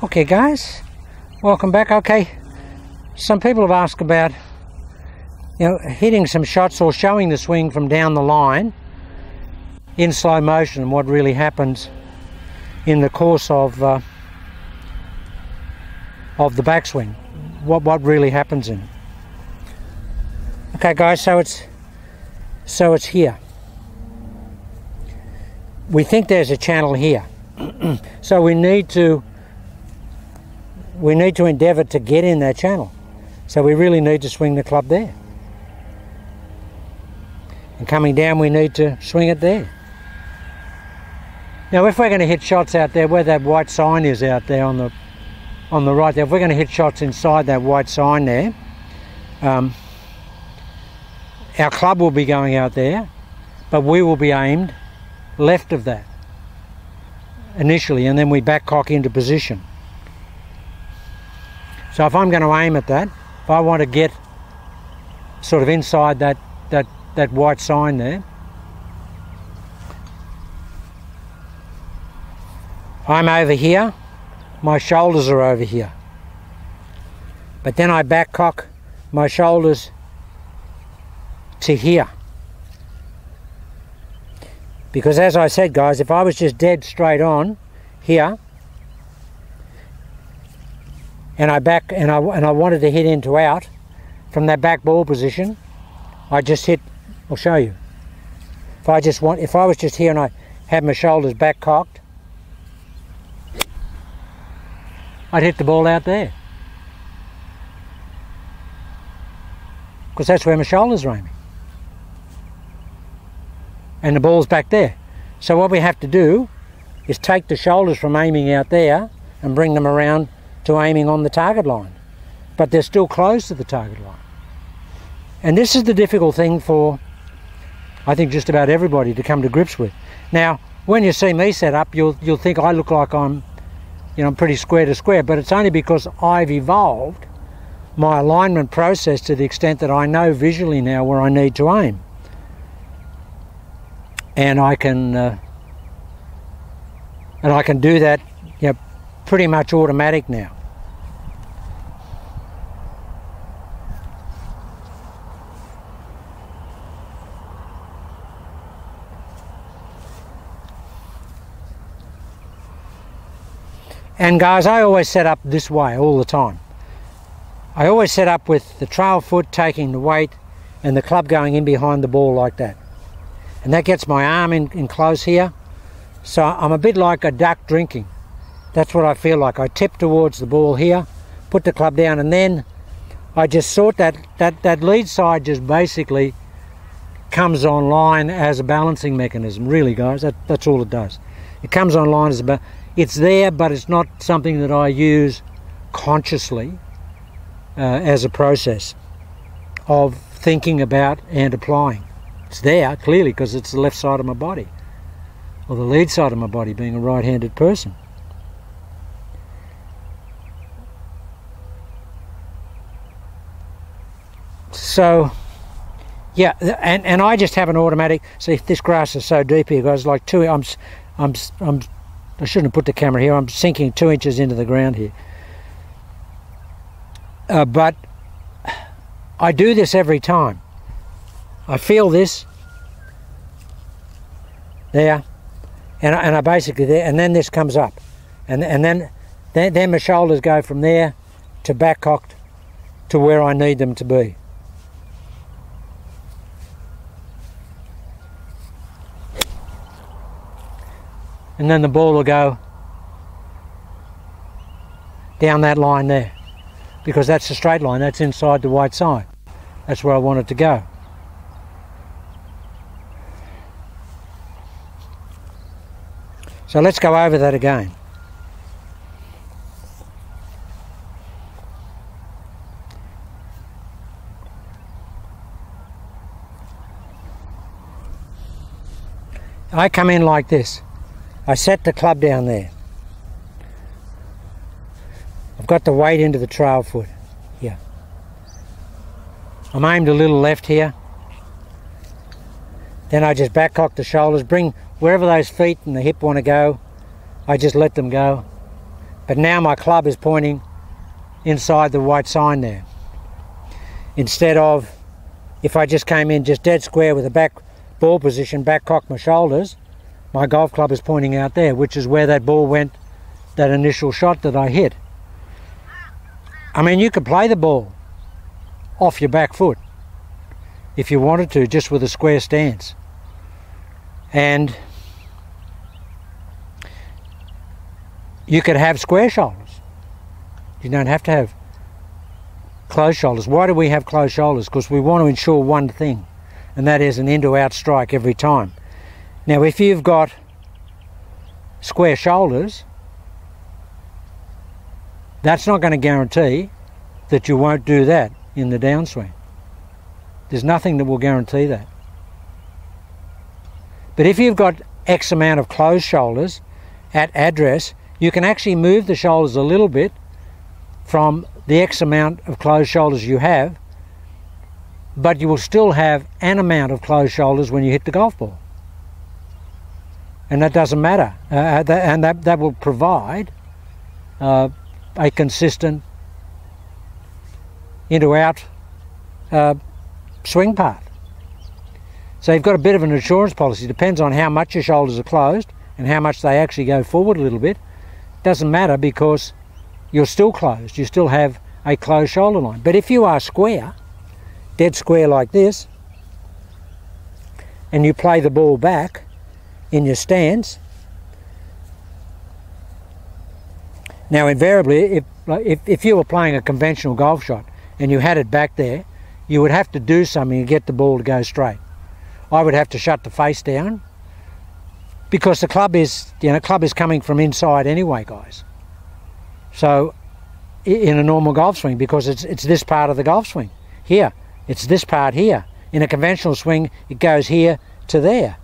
Okay guys, welcome back. Okay, some people have asked about hitting some shots or showing the swing from down the line in slow motion and what really happens in the course of the backswing, what really happens in it. Okay guys, so it's here. We think there's a channel here. So we need to endeavour to get in that channel. So we really need to swing the club there. And coming down, we need to swing it there. Now if we're going to hit shots out there where that white sign is out there on the right there, if we're going to hit shots inside that white sign there, our club will be going out there, but we will be aimed left of that initially, and then we back cock into position. So if I'm going to aim at that, if I want to get sort of inside that white sign there, I'm over here, my shoulders are over here, but then I back cock my shoulders to here. Because as I said guys, if I was just dead straight on here and I wanted to hit into out from that back ball position, I just hit, I'll show you. If I was just here and I had my shoulders back cocked, I'd hit the ball out there. Because that's where my shoulders are aiming. And the ball's back there. So what we have to do is take the shoulders from aiming out there and bring them around to aiming on the target line. But they're still close to the target line. And this is the difficult thing for, I think, just about everybody to come to grips with. Now, when you see me set up, you'll think I look like I'm pretty square to square, but it's only because I've evolved my alignment process to the extent that I know visually now where I need to aim. And I can do that, pretty much automatic now. And guys, I always set up this way all the time. I always set up with the trail foot taking the weight and the club going in behind the ball like that. And that gets my arm in close here. So I'm a bit like a duck drinking. That's what I feel like. I tip towards the ball here, put the club down, and then I just sort that lead side just basically comes online as a balancing mechanism, really guys. That's all it does. It comes online as it's there, but it's not something that I use consciously as a process of thinking about and applying. It's there, clearly, because it's the left side of my body, or the lead side of my body, being a right-handed person. So, yeah, and I just have an automatic. See, if this grass is so deep here, guys, like I shouldn't have put the camera here. I'm sinking 2 inches into the ground here. But I do this every time. I feel this there, and I basically there, and then this comes up, and then my shoulders go from there to back cocked to where I need them to be. And then the ball will go down that line there, because that's the straight line, that's inside the white side. That's where I want it to go. So let's go over that again. I come in like this. I set the club down there. I've got the weight into the trail foot here. I'm aimed a little left here. Then I just back cock the shoulders, bring wherever those feet and the hip want to go, I just let them go. But now my club is pointing inside the white sign there. Instead of, if I just came in just dead square with a back ball position, back cock my shoulders, my golf club is pointing out there, which is where that ball went, that initial shot that I hit. I mean, you could play the ball off your back foot if you wanted to, just with a square stance. And you could have square shoulders. You don't have to have closed shoulders. Why do we have closed shoulders? Because we want to ensure one thing, and that is an in to out strike every time. Now, if you've got square shoulders, that's not going to guarantee that you won't do that in the downswing. There's nothing that will guarantee that. But if you've got X amount of closed shoulders at address, you can actually move the shoulders a little bit from the X amount of closed shoulders you have, but you will still have an amount of closed shoulders when you hit the golf ball. And that doesn't matter. That will provide a consistent into-out swing path. So you've got a bit of an insurance policy. It depends on how much your shoulders are closed and how much they actually go forward a little bit. Doesn't matter, because you're still closed. You still have a closed shoulder line. But if you are square, dead square like this, and you play the ball back in your stance, now invariably, if you were playing a conventional golf shot and you had it back there, you would have to do something to get the ball to go straight. I would have to shut the face down, because the club is, club is coming from inside anyway, guys. So in a normal golf swing, because it's this part of the golf swing here, it's this part here. In a conventional swing, it goes here to there.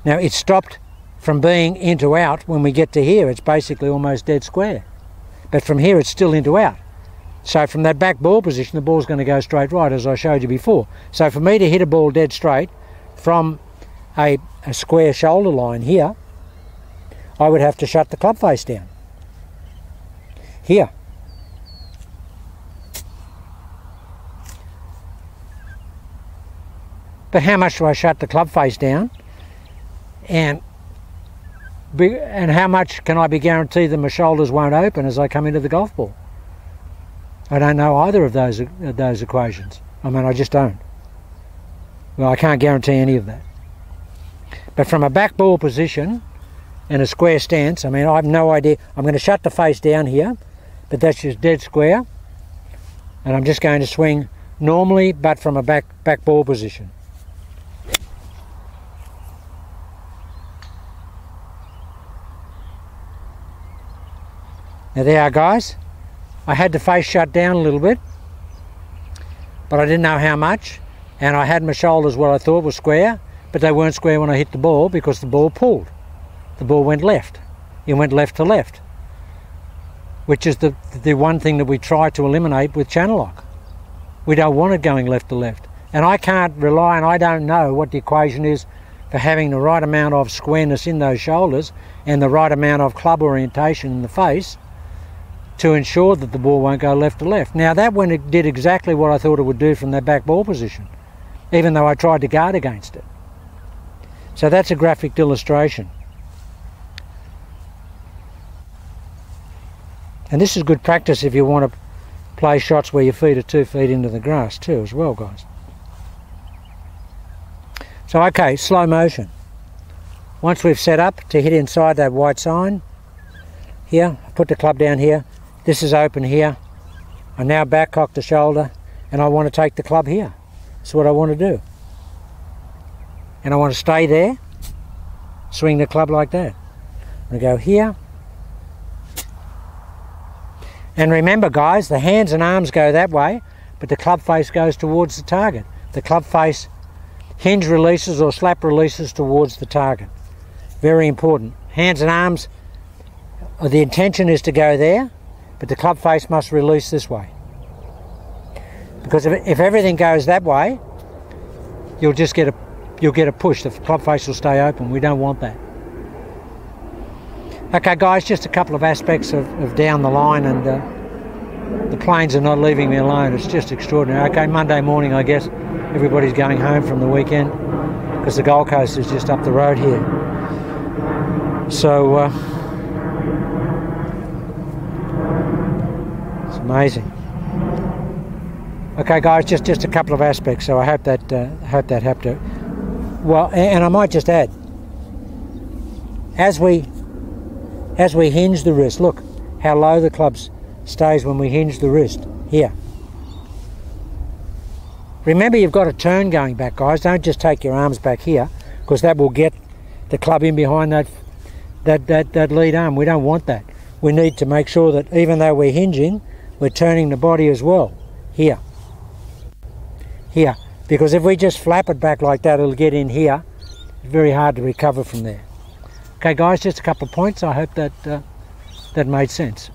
Now, it's stopped from being into out when we get to here. It's basically almost dead square. But from here, it's still into out. So from that back ball position, the ball's going to go straight right, as I showed you before. So for me to hit a ball dead straight from a square shoulder line here, I would have to shut the club face down. Here. But how much do I shut the club face down? And how much can I be guaranteed that my shoulders won't open as I come into the golf ball? I don't know either of those equations. I mean, I just don't. Well, I can't guarantee any of that. But from a back ball position and a square stance, I mean, I have no idea. I'm going to shut the face down here, but that's just dead square. And I'm just going to swing normally, but from a back ball position. Now there, guys, I had the face shut down a little bit, but I didn't know how much, and I had my shoulders what I thought were square, but they weren't square when I hit the ball, because the ball pulled. The ball went left. It went left to left, which is the one thing that we try to eliminate with channel lock. We don't want it going left to left. And I can't rely, and I don't know what the equation is for having the right amount of squareness in those shoulders and the right amount of club orientation in the face to ensure that the ball won't go left to left. Now that one, it did exactly what I thought it would do from that back ball position, even though I tried to guard against it. So that's a graphic illustration. And this is good practice if you want to play shots where your feet are 2 feet into the grass too, as well, guys. So okay, slow motion. Once we've set up to hit inside that white sign, here, I put the club down here. This is open here. I now back cock the shoulder, and I want to take the club here. That's what I want to do. And I want to stay there, swing the club like that. I'm going to go here. And remember, guys, the hands and arms go that way, but the club face goes towards the target. The club face hinge releases or slap releases towards the target. Very important. Hands and arms, the intention is to go there, but the club face must release this way. Because if everything goes that way, you'll just get a push. The club face will stay open. We don't want that. Okay guys, just a couple of aspects of down the line, and the planes are not leaving me alone. It's just extraordinary. Okay, Monday morning I guess everybody's going home from the weekend because the Gold Coast is just up the road here. So it's amazing. Okay guys, just a couple of aspects, so I hope that helped to. Well, and I might just add, as we hinge the wrist, look how low the club stays when we hinge the wrist here. Remember, you've got a turn going back, guys. Don't just take your arms back here, because that will get the club in behind that lead arm. We don't want that. We need to make sure that even though we're hinging, we're turning the body as well here. Here, because if we just flap it back like that, it'll get in here. It's very hard to recover from there. Okay guys, just a couple of points. I hope that that made sense.